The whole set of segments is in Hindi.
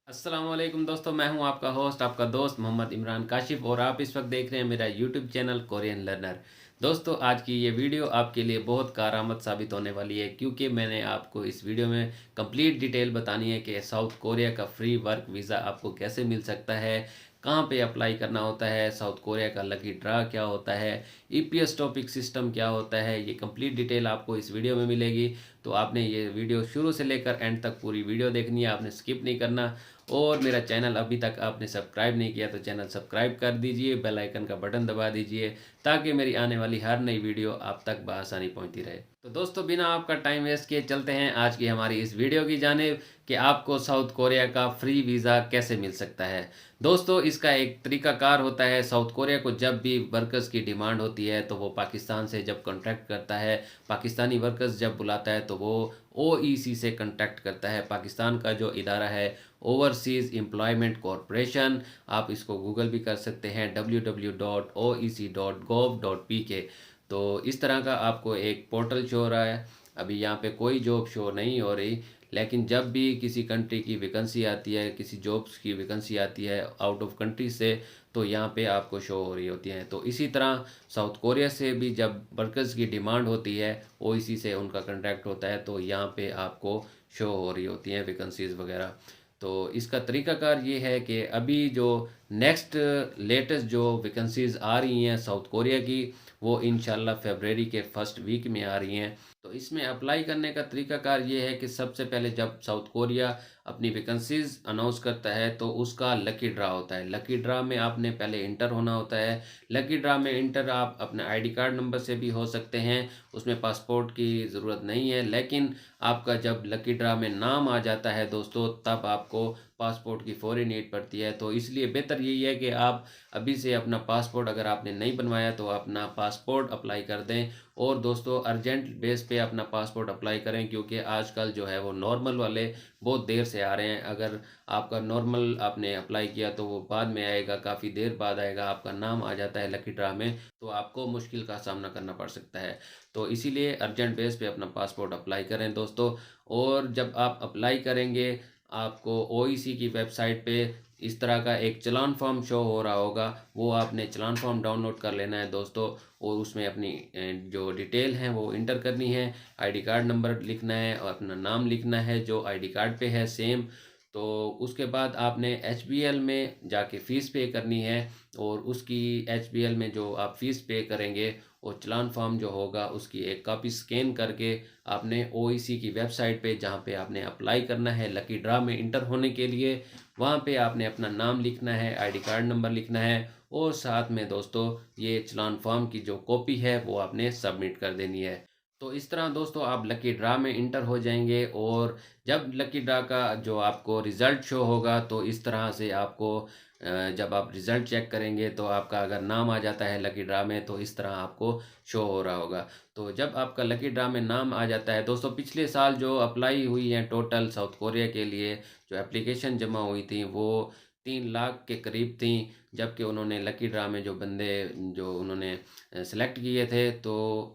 अस्सलाम वालेकुम दोस्तों, मैं हूं आपका होस्ट, आपका दोस्त मोहम्मद इमरान काशिफ और आप इस वक्त देख रहे हैं मेरा यूट्यूब चैनल कोरियन लर्नर। दोस्तों, आज की ये वीडियो आपके लिए बहुत कारआमद साबित होने वाली है क्योंकि मैंने आपको इस वीडियो में कंप्लीट डिटेल बतानी है कि साउथ कोरिया का फ्री वर्क वीज़ा आपको कैसे मिल सकता है, कहाँ पे अप्लाई करना होता है, साउथ कोरिया का लकी ड्रा क्या होता है, ईपीएस टॉपिक सिस्टम क्या होता है। ये कंप्लीट डिटेल आपको इस वीडियो में मिलेगी। तो आपने ये वीडियो शुरू से लेकर एंड तक पूरी वीडियो देखनी है, आपने स्किप नहीं करना। और मेरा चैनल अभी तक आपने सब्सक्राइब नहीं किया तो चैनल सब्सक्राइब कर दीजिए, बेल आइकन का बटन दबा दीजिए ताकि मेरी आने वाली हर नई वीडियो आप तक बआसानी पहुंचती रहे। तो दोस्तों, बिना आपका टाइम वेस्ट किए चलते हैं आज की हमारी इस वीडियो की जानिब कि आपको साउथ कोरिया का फ्री वीज़ा कैसे मिल सकता है। दोस्तों, इसका एक तरीकाकार होता है। साउथ कोरिया को जब भी वर्कर्स की डिमांड होती है तो वो पाकिस्तान से जब कॉन्ट्रैक्ट करता है, पाकिस्तानी वर्कर्स जब बुलाता है तो वो ओईसी से कॉन्टैक्ट करता है। पाकिस्तान का जो इदारा है ओवरसीज़ एम्प्लॉयमेंट कॉरपोरेशन, आप इसको गूगल भी कर सकते हैं www.oec.gov.pk। तो इस तरह का आपको एक पोर्टल शो हो रहा है। अभी यहाँ पे कोई जॉब शो नहीं हो रही, लेकिन जब भी किसी कंट्री की वैकेंसी आती है, किसी जॉब्स की वैकेंसी आती है आउट ऑफ कंट्री से, तो यहाँ पे आपको शो हो रही होती हैं। तो इसी तरह साउथ कोरिया से भी जब वर्कर्स की डिमांड होती है, ओईसी से उनका कॉन्ट्रैक्ट होता है, तो यहाँ पे आपको शो हो रही होती हैं वैकेंसीज़ वगैरह। तो इसका तरीकाकार ये है कि अभी जो नेक्स्ट लेटेस्ट जो वैकेंसीज़ आ रही हैं साउथ कोरिया की, वो इंशाल्लाह फरवरी के फर्स्ट वीक में आ रही हैं। तो इसमें अप्लाई करने का तरीकाकार ये है कि सबसे पहले जब साउथ कोरिया अपनी वैकेंसीज अनाउंस करता है तो उसका लकी ड्रा होता है। लकी ड्रा में आपने पहले इंटर होना होता है। लकी ड्रा में इंटर आप अपने आईडी कार्ड नंबर से भी हो सकते हैं, उसमें पासपोर्ट की ज़रूरत नहीं है। लेकिन आपका जब लकी ड्रा में नाम आ जाता है दोस्तों, तब आपको पासपोर्ट की फौरी नीड पड़ती है। तो इसलिए बेहतर यही है कि आप अभी से अपना पासपोर्ट, अगर आपने नहीं बनवाया तो अपना पासपोर्ट अप्लाई कर दें। और दोस्तों, अर्जेंट बेस पे अपना पासपोर्ट अप्लाई करें क्योंकि आजकल जो है वो नॉर्मल वाले बहुत देर से आ रहे हैं। अगर आपका नॉर्मल आपने अप्लाई किया तो वो बाद में आएगा, काफ़ी देर बाद आएगा, आपका नाम आ जाता है लकी ड्रा में, तो आपको मुश्किल का सामना करना पड़ सकता है। तो इसीलिए अर्जेंट बेस पे अपना पासपोर्ट अप्लाई करें दोस्तों। और जब आप अप्लाई करेंगे, आपको ओईसी की वेबसाइट पे इस तरह का एक चलान फॉर्म शो हो रहा होगा। वो आपने चलान फॉर्म डाउनलोड कर लेना है दोस्तों, और उसमें अपनी जो डिटेल हैं वो इंटर करनी है। आईडी कार्ड नंबर लिखना है और अपना नाम लिखना है जो आईडी कार्ड पे है सेम। तो उसके बाद आपने एचबीएल में जाके फ़ीस पे करनी है, और उसकी एचबीएल में जो आप फ़ीस पे करेंगे, वो चलान फॉर्म जो होगा उसकी एक कॉपी स्कैन करके आपने ओईसी की वेबसाइट पे, जहाँ पे आपने अप्लाई करना है लकी ड्रा में इंटर होने के लिए, वहाँ पे आपने अपना नाम लिखना है, आईडी कार्ड नंबर लिखना है, और साथ में दोस्तों ये चलान फॉर्म की जो कॉपी है वो आपने सबमिट कर देनी है। तो इस तरह दोस्तों आप लकी ड्रा में इंटर हो जाएंगे। और जब लकी ड्रा का जो आपको रिज़ल्ट शो होगा, तो इस तरह से आपको जब आप रिज़ल्ट चेक करेंगे तो आपका अगर नाम आ जाता है लकी ड्रा में, तो इस तरह आपको शो हो रहा होगा। तो जब आपका लकी ड्रा में नाम आ जाता है दोस्तों, पिछले साल जो अप्लाई हुई हैं टोटल साउथ कोरिया के लिए, जो एप्लीकेशन जमा हुई थी वो 3 लाख के करीब थी। जबकि उन्होंने लकी ड्रा में जो बंदे जो उन्होंने सेलेक्ट किए थे तो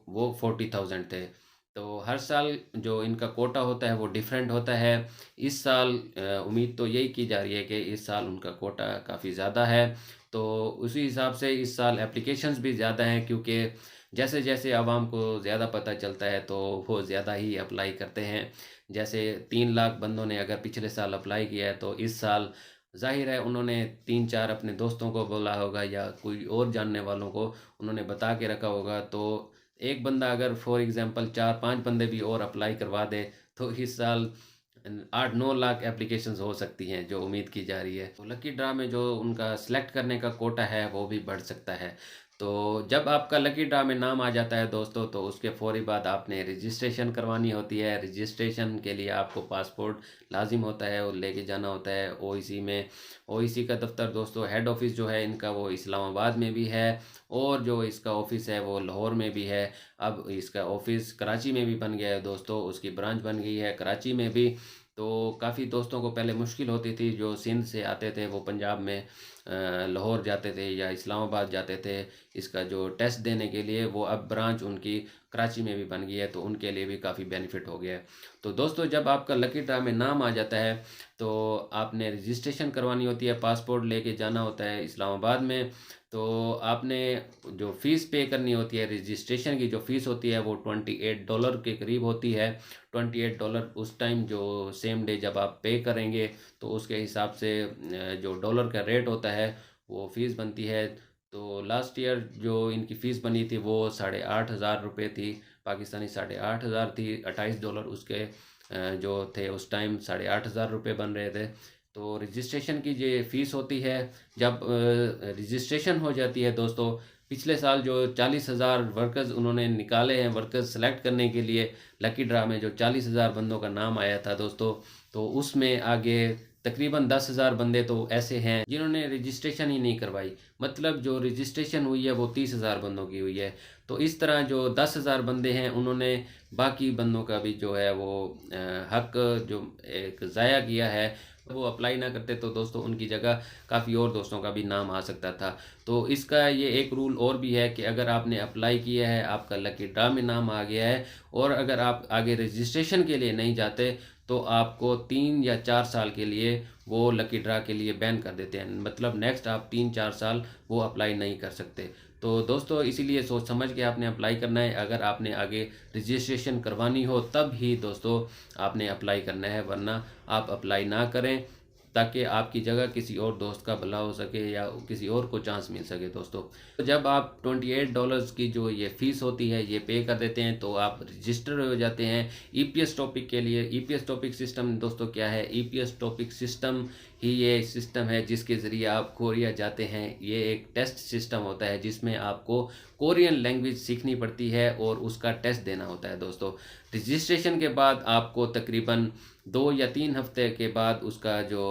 वो 40,000 थे। तो हर साल जो इनका कोटा होता है वो डिफरेंट होता है। इस साल उम्मीद तो यही की जा रही है कि इस साल उनका कोटा काफ़ी ज़्यादा है। तो उसी हिसाब से इस साल एप्लीकेशंस भी ज़्यादा हैं, क्योंकि जैसे जैसे आवाम को ज़्यादा पता चलता है तो वो ज़्यादा ही अप्लाई करते हैं। जैसे 3 लाख बंदों ने अगर पिछले साल अप्लाई किया है, तो इस साल ज़ाहिर है उन्होंने 3-4 अपने दोस्तों को बोला होगा या कोई और जानने वालों को उन्होंने बता के रखा होगा। तो एक बंदा अगर फॉर एग्जांपल 4-5 बंदे भी और अप्लाई करवा दे, तो इस साल 8-9 लाख एप्लीकेशंस हो सकती हैं जो उम्मीद की जा रही है। तो लकी ड्रा में जो उनका सेलेक्ट करने का कोटा है वो भी बढ़ सकता है। तो जब आपका लकी ड्रा में नाम आ जाता है दोस्तों, तो उसके फौरी बाद आपने रजिस्ट्रेशन करवानी होती है। रजिस्ट्रेशन के लिए आपको पासपोर्ट लाजिम होता है और लेके जाना होता है ओईसी में। ओईसी का दफ्तर दोस्तों, हेड ऑफिस जो है इनका वो इस्लामाबाद में भी है, और जो इसका ऑफिस है वो लाहौर में भी है। अब इसका ऑफिस कराची में भी बन गया है दोस्तों, उसकी ब्रांच बन गई है कराची में भी। तो काफ़ी दोस्तों को पहले मुश्किल होती थी, जो सिंध से आते थे वो पंजाब में लाहौर जाते थे या इस्लामाबाद जाते थे इसका जो टेस्ट देने के लिए, वो अब ब्रांच उनकी कराची में भी बन गई है, तो उनके लिए भी काफ़ी बेनिफिट हो गया है। तो दोस्तों, जब आपका लकी ड्रा में नाम आ जाता है तो आपने रजिस्ट्रेशन करवानी होती है, पासपोर्ट लेके जाना होता है इस्लामाबाद में। तो आपने जो फ़ीस पे करनी होती है, रजिस्ट्रेशन की जो फ़ीस होती है वो $28 के करीब होती है। $28 उस टाइम जो सेम डे जब आप पे करेंगे तो उसके हिसाब से जो डॉलर का रेट होता है वो फ़ीस बनती है। तो लास्ट ईयर जो इनकी फ़ीस बनी थी वो 8,500 रुपये थी, पाकिस्तानी 8,500 थी। $28 उसके जो थे उस टाइम 8,500 रुपये बन रहे थे। तो रजिस्ट्रेशन की जो फ़ीस होती है, जब रजिस्ट्रेशन हो जाती है दोस्तों, पिछले साल जो 40,000 वर्कर्स उन्होंने निकाले हैं, वर्कर्स सेलेक्ट करने के लिए लकी ड्रा में जो 40,000 बंदों का नाम आया था दोस्तों, तो उसमें आगे तकरीबन 10,000 बंदे तो ऐसे हैं जिन्होंने रजिस्ट्रेशन ही नहीं करवाई। मतलब जो रजिस्ट्रेशन हुई है वो 30,000 बंदों की हुई है। तो इस तरह जो 10,000 बंदे हैं उन्होंने बाकी बंदों का भी जो है वो हक जो एक ज़ाया किया है, वो अप्लाई ना करते तो दोस्तों उनकी जगह काफ़ी और दोस्तों का भी नाम आ सकता था। तो इसका ये एक रूल और भी है कि अगर आपने अप्लाई किया है, आपका लकी ड्रा में नाम आ गया है, और अगर आप आगे रजिस्ट्रेशन के लिए नहीं जाते तो आपको 3 या 4 साल के लिए वो लकी ड्रा के लिए बैन कर देते हैं। मतलब नेक्स्ट आप 3-4 साल वो अप्लाई नहीं कर सकते। तो दोस्तों, इसीलिए सोच समझ के आपने अप्लाई करना है। अगर आपने आगे रजिस्ट्रेशन करवानी हो तब ही दोस्तों आपने अप्लाई करना है, वरना आप अप्लाई ना करें, ताकि आपकी जगह किसी और दोस्त का भला हो सके या किसी और को चांस मिल सके दोस्तों। तो जब आप $28 की जो ये फ़ीस होती है ये पे कर देते हैं तो आप रजिस्टर हो जाते हैं ईपीएस टॉपिक के लिए। ईपीएस टॉपिक सिस्टम दोस्तों क्या है? ईपीएस टॉपिक सिस्टम ही ये सिस्टम है जिसके ज़रिए आप कोरिया जाते हैं। ये एक टेस्ट सिस्टम होता है जिसमें आपको कोरियन लैंग्वेज सीखनी पड़ती है और उसका टेस्ट देना होता है दोस्तों। रजिस्ट्रेशन के बाद आपको तकरीबन 2 या 3 हफ्ते के बाद उसका जो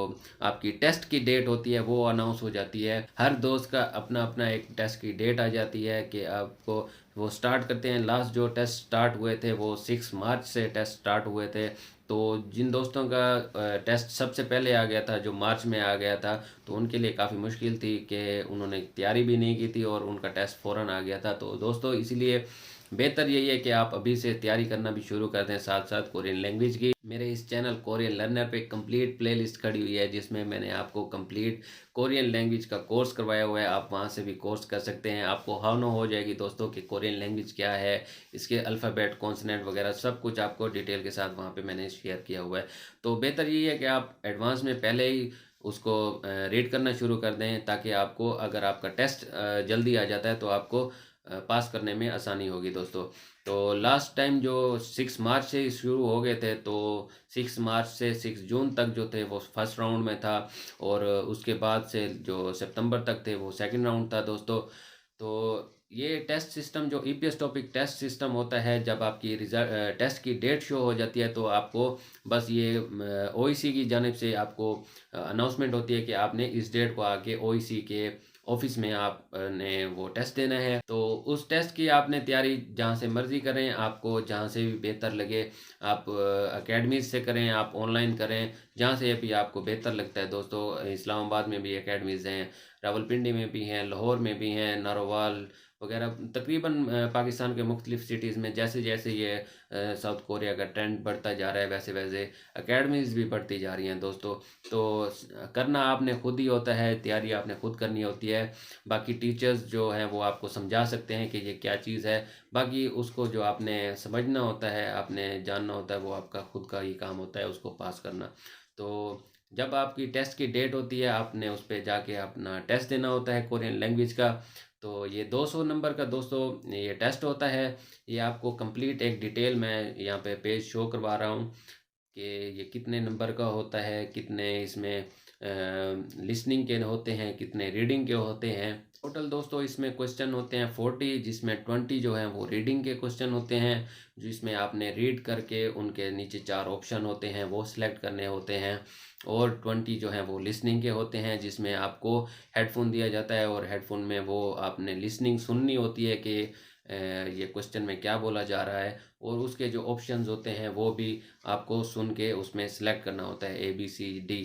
आपकी टेस्ट की डेट होती है वो अनाउंस हो जाती है। हर दोस्त का अपना अपना एक टेस्ट की डेट आ जाती है कि आपको वो स्टार्ट करते हैं। लास्ट जो टेस्ट स्टार्ट हुए थे वो 6 मार्च से टेस्ट स्टार्ट हुए थे। तो जिन दोस्तों का टेस्ट सबसे पहले आ गया था, जो मार्च में आ गया था, तो उनके लिए काफ़ी मुश्किल थी कि उन्होंने तैयारी भी नहीं की थी और उनका टेस्ट फ़ौरन आ गया था। तो दोस्तों, इसीलिए बेहतर यही है कि आप अभी से तैयारी करना भी शुरू कर दें साथ साथ कोरियन लैंग्वेज की। मेरे इस चैनल कोरियन लर्नर पे कंप्लीट प्लेलिस्ट खड़ी हुई है जिसमें मैंने आपको कंप्लीट कोरियन लैंग्वेज का कोर्स करवाया हुआ है। आप वहां से भी कोर्स कर सकते हैं। आपको हाउ हो जाएगी दोस्तों कि कोरियन लैंग्वेज क्या है, इसके अल्फ़ाबेट, कॉन्सोनेंट वगैरह सब कुछ आपको डिटेल के साथ वहाँ पे मैंने शेयर किया हुआ है। तो बेहतर यही है कि आप एडवांस में पहले ही उसको रीड करना शुरू कर दें, ताकि आपको अगर आपका टेस्ट जल्दी आ जाता है तो आपको पास करने में आसानी होगी दोस्तों। तो लास्ट टाइम जो 6 मार्च से शुरू हो गए थे, तो 6 मार्च से 6 जून तक जो थे वो फर्स्ट राउंड में था, और उसके बाद से जो सितंबर तक थे वो सेकंड राउंड था दोस्तों। तो ये टेस्ट सिस्टम जो ईपीएस टॉपिक टेस्ट सिस्टम होता है, जब आपकी रिजल्ट टेस्ट की डेट शो हो जाती है तो आपको बस ये ओईसी की जानिब से आपको अनाउंसमेंट होती है कि आपने इस डेट को आके ओईसी के ऑफिस में आपने वो टेस्ट देना है। तो उस टेस्ट की आपने तैयारी जहाँ से मर्ज़ी करें, आपको जहाँ से भी बेहतर लगे, आप अकेडमीज से करें, आप ऑनलाइन करें, जहाँ से भी आपको बेहतर लगता है दोस्तों। इस्लामाबाद में भी अकेडमीज़ हैं, रावलपिंडी में भी हैं, लाहौर में भी हैं, नारोवाल वगैरह, तकरीबन पाकिस्तान के मुख्तलिफ सिटीज़ में जैसे जैसे ये साउथ कोरिया का ट्रेंड बढ़ता जा रहा है वैसे वैसे अकेडमीज़ भी बढ़ती जा रही हैं दोस्तों। तो करना आपने खुद ही होता है, तैयारी आपने खुद करनी होती है। बाकी टीचर्स जो हैं वो आपको समझा सकते हैं कि ये क्या चीज़ है, बाकी उसको जो आपने समझना होता है, आपने जानना होता है, वो आपका खुद का ही काम होता है उसको पास करना। तो जब आपकी टेस्ट की डेट होती है, आपने उस पर जाके अपना टेस्ट देना होता है कोरियन लैंग्वेज का। तो ये 200 नंबर का दोस्तों ये टेस्ट होता है। ये आपको कंप्लीट एक डिटेल मैं यहाँ पे पेज शो करवा रहा हूँ कि ये कितने नंबर का होता है, कितने इसमें लिसनिंग के होते हैं, कितने रीडिंग के होते हैं। टोटल दोस्तों इसमें क्वेश्चन होते हैं 40, जिसमें 20 जो हैं वो रीडिंग के क्वेश्चन होते हैं, जिसमें आपने रीड करके उनके नीचे 4 ऑप्शन होते हैं वो सिलेक्ट करने होते हैं, और 20 जो हैं वो लिसनिंग के होते हैं, जिसमें आपको हेडफोन दिया जाता है और हेडफोन में वो आपने लिसनिंग सुननी होती है कि ये क्वेश्चन में क्या बोला जा रहा है, और उसके जो ऑप्शंस होते हैं वो भी आपको सुन के उसमें सेलेक्ट करना होता है, ABCD।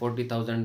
40,000